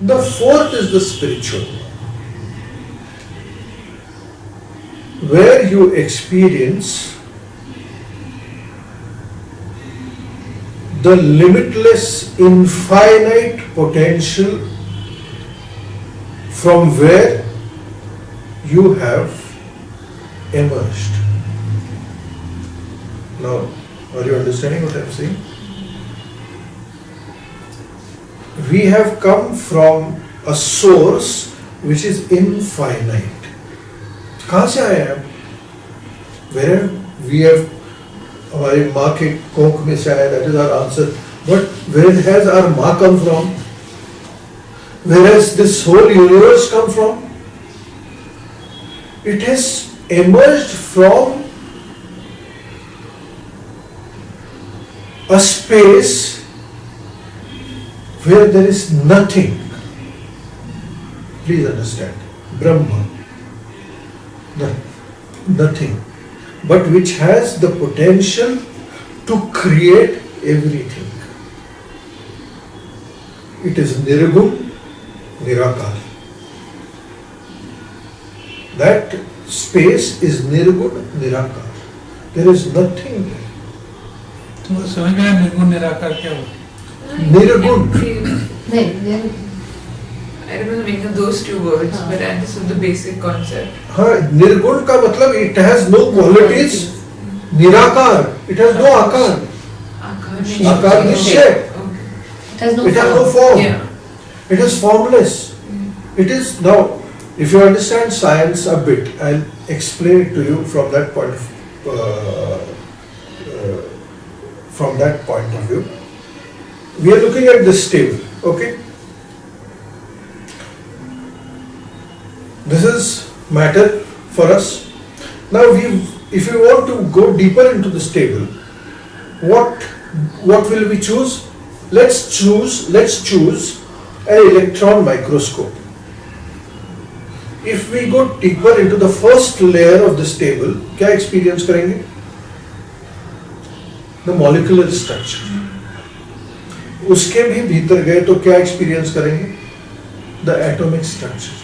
The fourth is the spiritual, where you experience the limitless, infinite potential from where you have emerged. Now, are you understanding what I am saying? We have come from a source which is infinite. कहाँ से आए हैं? Where we have, हमारी माँ के कोख में से आया, that is our answer. But where has our माँ come from? Where has this whole universe come from? It has emerged from a space where there is nothing. Please understand, Brahma, nothing, but which has the potential to create everything. It is Nirgun, Nirakar. That space is Nirgun, Nirakar. There is nothing there. तो समझ में आया निर्गुण निराकार क्या होता है? Nirgun. I don't know the meaning of those two words, but I understood the basic concept. हाँ, निर्गुण का मतलब it has no qualities. निराकार, it has no आकार. आकार means shape. Okay. It has no form. Yeah. It is formless. It is now. If you understand science a bit, I'll explain it to you from that point of view. We are looking at this table. Okay. This is matter for us. Now if we want to go deeper into this table, what will we choose? Let's choose an electron microscope. If we go deeper into the first layer of this table, क्या experience करेंगे? The molecular structure. उसके भी भीतर गए तो क्या experience करेंगे? The atomic structure.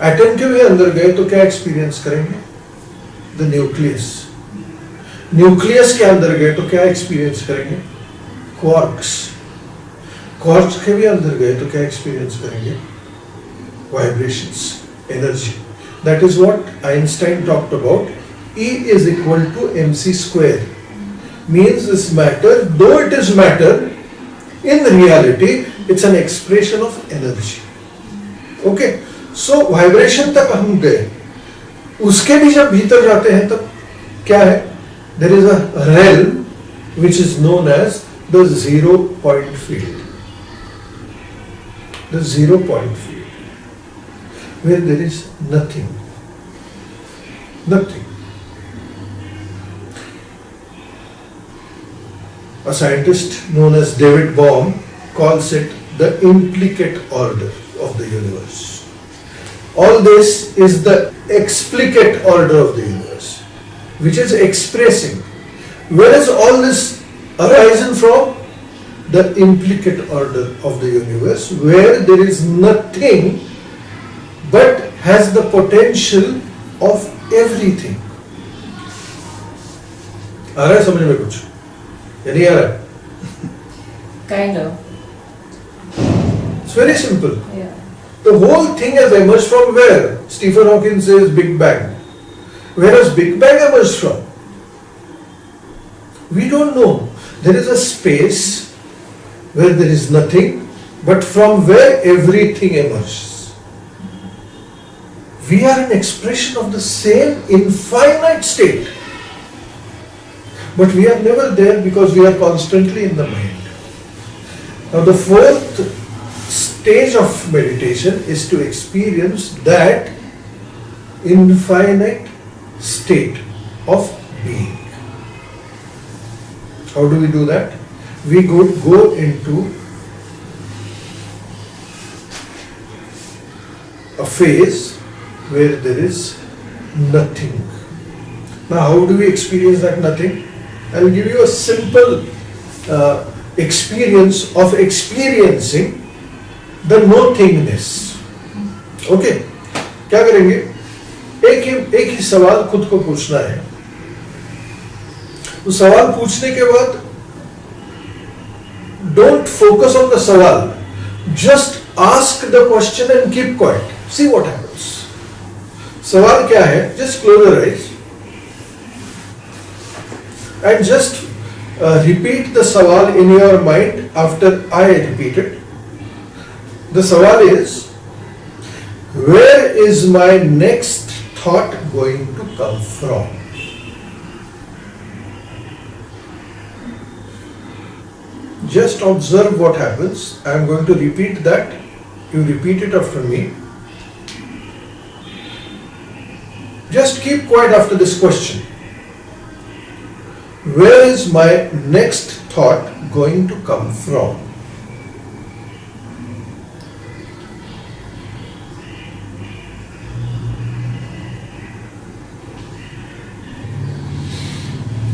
Atom के भी अंदर गए तो क्या एक्सपीरियंस करेंगे? The nucleus. न्यूक्लियस के अंदर गए तो क्या एक्सपीरियंस करेंगे? क्वार्क्स. क्वार्क्स के भी अंदर गए तो क्या एक्सपीरियंस करेंगे? Vibrations, energy. That is what Einstein talked about. E is equal to mc square. Means this matter, though it is matter, in reality it's an expression of energy. Okay. So vibration तक हम गए. उसके भी जब भीतर जाते हैं तब क्या है? There is a realm which is known as the zero point field. The zero point field, where there is nothing. Nothing. A scientist known as David Bohm calls it the implicate order of the universe. All this is the explicate order of the universe, which is expressing. Where is all this arisen from? The implicate order of the universe, where there is nothing but has the potential of everything. आ रहा है समझ में कुछ? या नहीं आ रहा? Kind of. It's very simple. Yeah. The whole thing has emerged from where? Stephen Hawking says Big Bang. Where has Big Bang emerged from? We don't know. There is a space where there is nothing, but from where everything emerges. We are an expression of the same infinite state. But we are never there because we are constantly in the mind. Now the fourth stage of meditation is to experience that infinite state of being. How do we do that? We go into a phase where there is nothing. Now how do we experience that nothing? I will give you a simple experience of experiencing the nothingness. Okay, क्या करेंगे? एक ही सवाल खुद को पूछना है। तो सवाल पूछने के बाद डोंट फोकस ऑन द सवाल, just ask the question and keep quiet, see what happens. सवाल क्या है? Just close your eyes and just repeat the sawal in your mind after I repeat it. The sawal is, where is my next thought going to come from? Just observe what happens. I am going to repeat that. You repeat it after me. Just keep quiet after this question. Where is my next thought going to come from?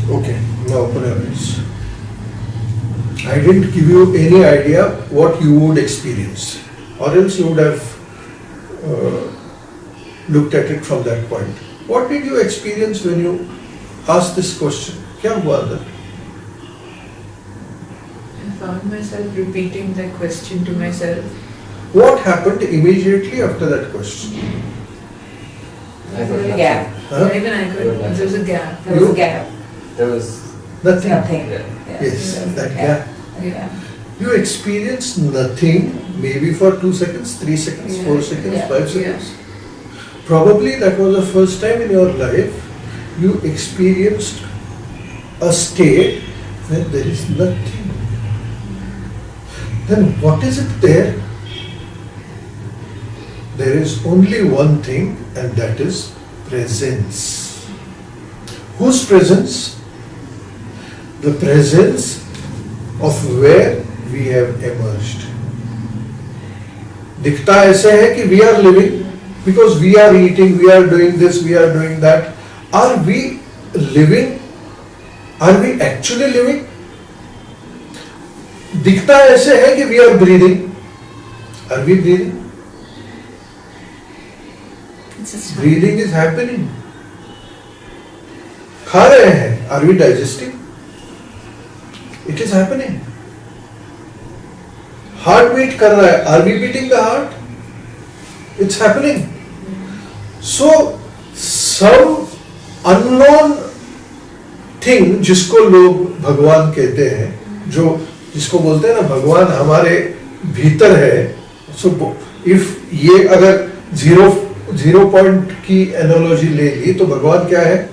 Okay, now open your eyes. I didn't give you any idea what you would experience, or else you would have looked at it from that point. What did you experience when you asked this question? क्या हुआ अंदर? I found myself repeating that question to myself. What happened immediately after that question? I There was a got gap. Huh? Even I could. There was a gap. There was You- a gap. There was Nothing. Nothing. yeah. Yeah. Yes, There was a that gap. gap. Yeah. You experienced nothing, maybe for 2 seconds, 3 seconds, Yeah, 4 seconds, yeah, 5 yeah. seconds. Probably that was the first time in your life you experienced a state where there is nothing. Then what is it there? There is only one thing, and that is presence. Whose presence? The presence of where we have emerged. दिखता ऐसे है कि we are living because we are eating, we are doing this, we are doing that. Are we living? Are we actually living? दिखता ऐसे है कि we are breathing. Are we breathing? It's just Breathing is happening. खा रहे हैं. Are we digesting? It is happening. Heart beat कर रहा है. Are we beating the heart? It's happening. So some unknown thing जिसको लोग भगवान कहते हैं, जो जिसको बोलते हैं ना भगवान हमारे भीतर है. So if ये अगर जीरो पॉइंट की एनालॉजी ले ली तो भगवान क्या है?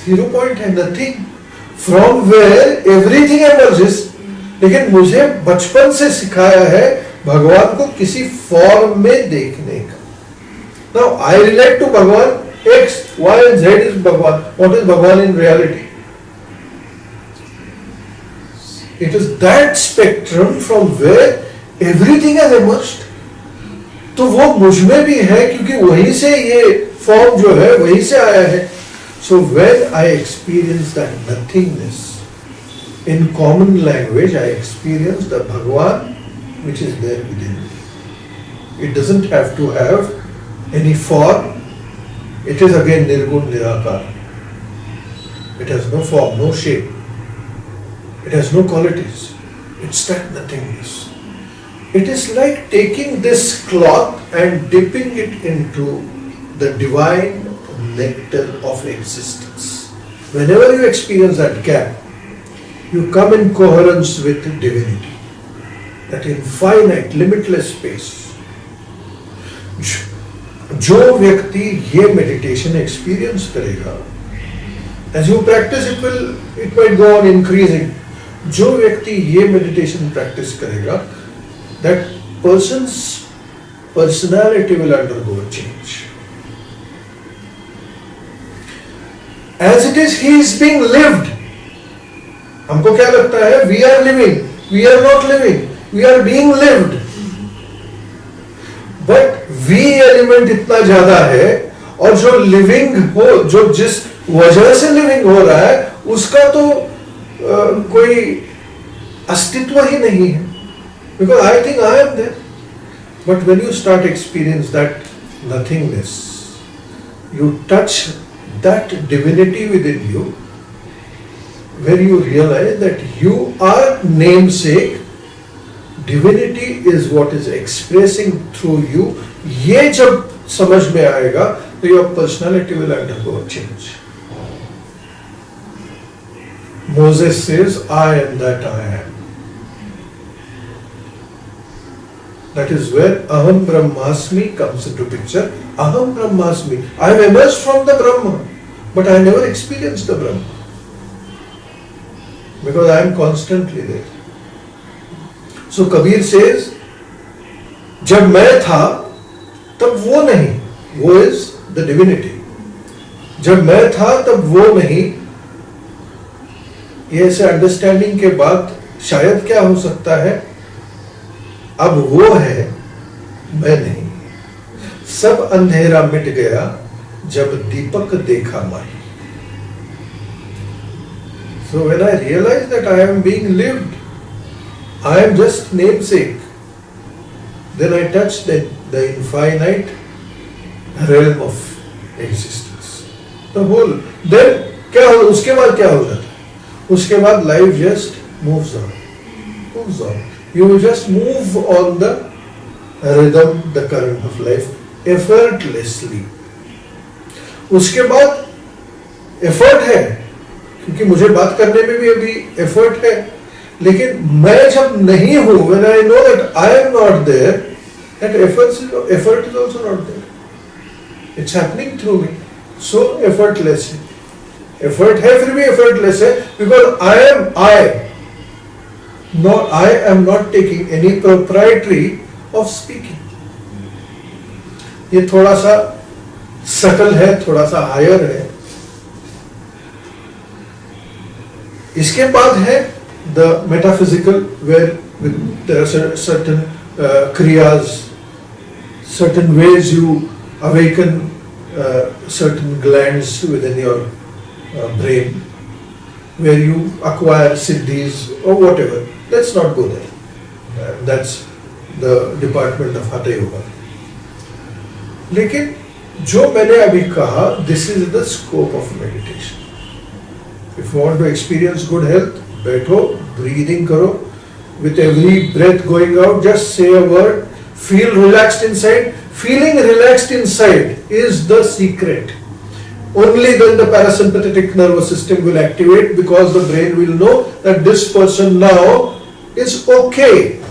0 point है, nothing. From where everything emerges. लेकिन मुझे बचपन से सिखाया है भगवान को किसी फॉर्म में देखने का. Now I relate to भगवान X, Y and Z is भगवान. What is भगवान in reality? It is that spectrum from where everything has emerged. तो वो मुझ में भी है क्योंकि वहीं से ये फॉर्म जो है वहीं से आया है. So when I experience that nothingness, in common language I experience the Bhagwan which is there within me. It doesn't have to have any form. It is again Nirgun Nirakar. It has no form, no shape. It has no qualities. It's that nothingness. It is like taking this cloth and dipping it into the divine nectar of existence. Whenever you experience that gap, you come in coherence with divinity, that infinite, limitless space. जो व्यक्ति ये meditation experience करेगा, as you practice it might go on increasing. जो व्यक्ति ये meditation practice करेगा, that person's personality will undergo a change. As it is, he is being lived. हमको क्या लगता है? We are living. We are not living. We are being lived. But we element इतना ज्यादा है और जो living हो, जो जिस वजह से living हो रहा है, उसका तो कोई अस्तित्व ही नहीं है. because I think I am there. But when you start experience that nothingness, you touch that divinity within you, where you realize that you are namesake, divinity is what is expressing through you. ये जब समझ में आएगा तो your personality will undergo a change. Moses says, I am that I am. That is where Aham Brahmasmi comes into picture. Aham Brahmasmi. I have emerged from the Brahma, but I never experienced the Brahma. Because I am constantly there. So Kabir says, जब मैं था तब वो नहीं, वो is the divinity. जब मैं था तब वो नहीं, ये ऐसे अंडरस्टैंडिंग के बाद शायद क्या हो सकता है, अब वो है, मैं नहीं. सब अंधेरा मिट गया जब दीपक देखा माही. So when I realize that I am being lived, I am just namesake, then I touch the infinite realm of existence. The whole. Then क्या हो, उसके बाद क्या हो जाता है? उसके बाद life just moves on, moves on. You just move on the rhythm, the current of life effortlessly. उसके बाद effort है, क्योंकि मुझे बात करने में भी अभी effort है, लेकिन मैं जब नहीं हूं, when I know that I am not there, that effort is also not there. It's happening through me. So effortlessly. Effort है फिर भी effortless है, because I am I. No, I am not taking any proprietary of speaking. ये थोड़ा सा subtle है, थोड़ा सा higher है. इसके बाद है the metaphysical, where there are certain kriyas, certain ways you awaken certain glands within your brain, where you acquire siddhis or whatever. Let's not go there. That's the department of Hatha Yoga. लेकिन जो मैंने अभी कहा, this is the scope of meditation. If you want to experience good health, बैठो, breathing करो, with every breath going out, just say a word, feel relaxed inside. Feeling relaxed inside is the secret. Only then the parasympathetic nervous system will activate, because the brain will know that this person now is okay.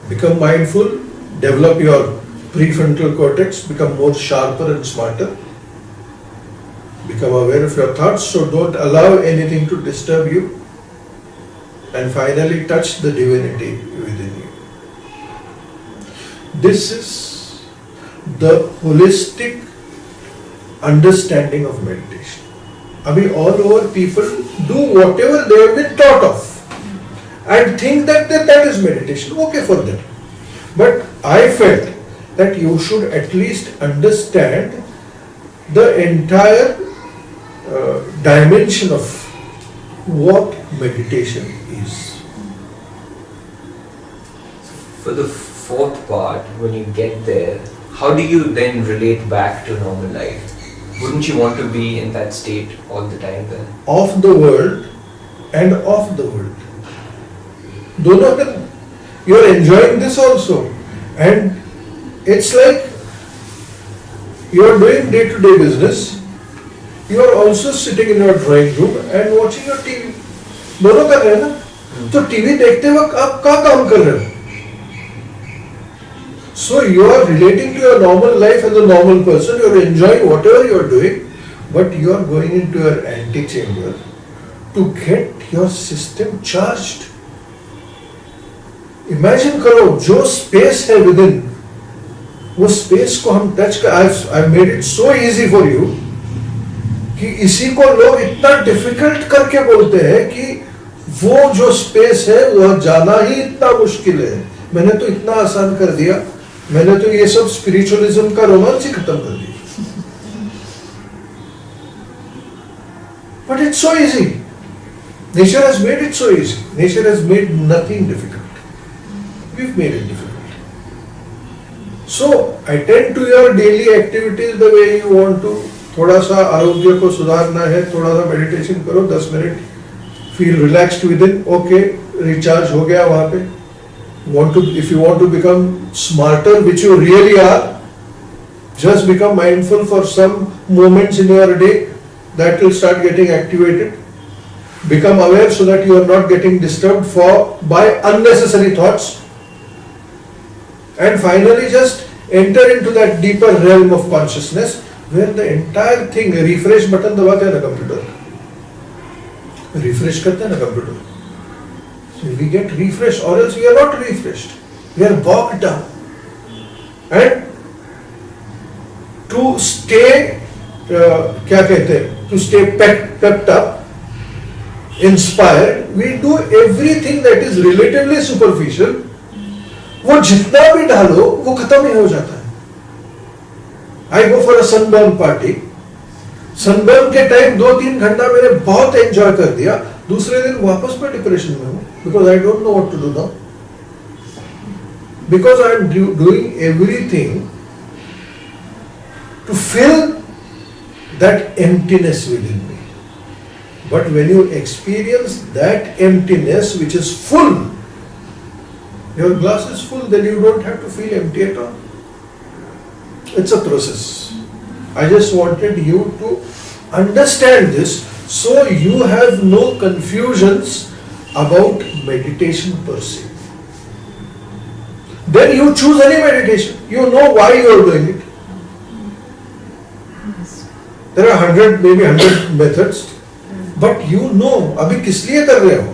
Become mindful, develop your prefrontal cortex, become more sharper and smarter. Become aware of your thoughts, so don't allow anything to disturb you. And finally touch the divinity within you. This is the holistic understanding of meditation. Abhi all over people do whatever they have been taught of and think that is meditation. Okay for them. But I felt that you should at least understand the entire dimension of what meditation is. For the fourth part, when you get there, how do you then relate back to normal life? Wouldn't you want to be in that state all the time then? Of the world and of the world. दोनों का, you are enjoying this also, and it's like you are doing day-to-day business. You are also sitting in your drawing room and watching your TV. दोनों कर रहे हैं ना? तो TV देखते वक्त आप क्या काम कर रहे हो? So you are relating to your normal life as a normal person. You are enjoying whatever you are doing, but you are going into your antechamber to get your system charged. Imagine करो, जो space है within, वो space को हम touch कर, I've made it so easy for you कि इसी को लोग इतना difficult करके बोलते हैं कि वो जो space है वह जाना ही इतना मुश्किल है. मैंने तो इतना आसान कर दिया, मैंने तो ये सब spiritualism का रोमांस ही खत्म कर दिया. But it's so easy. Nature has made it so easy. Nature has made nothing difficult. We've made it difficult. So, attend to your daily activities the way you want to. थोड़ा सा आरोग्य को सुधारना है, थोड़ा सा मेडिटेशन करो 10 minute, feel relaxed within, okay, recharge हो गया वहाँ पे. If you want to become smarter, which you really are, just become mindful for some moments in your day, that will start getting activated. Become aware so that you are not getting disturbed by unnecessary thoughts. And finally, just enter into that deeper realm of consciousness where the entire thing, refresh button दबाते हैं ना computer, refresh करते हैं ना computer. So we get refreshed, or else we are not refreshed. We are bogged down. And to stay, क्या कहते हैं, to stay pepped up, inspired, we do everything that is relatively superficial. वो जितना भी डालो वो खत्म ही हो जाता है. I go for a sunburn party. Sunburn के टाइम 2-3 घंटा मैंने बहुत एंजॉय कर दिया, दूसरे दिन वापस मैं डिप्रेशन में हूँ, because I don't know what to do now, because I am doing everything to fill that emptiness within me. But when you experience that emptiness which is full, your glass is full, then you don't have to feel empty at all. It's a process. I just wanted you to understand this so you have no confusions about meditation per se. Then you choose any meditation. You know why you are doing it. There are 100 methods, but you know अभी किस लिए कर रहे हो.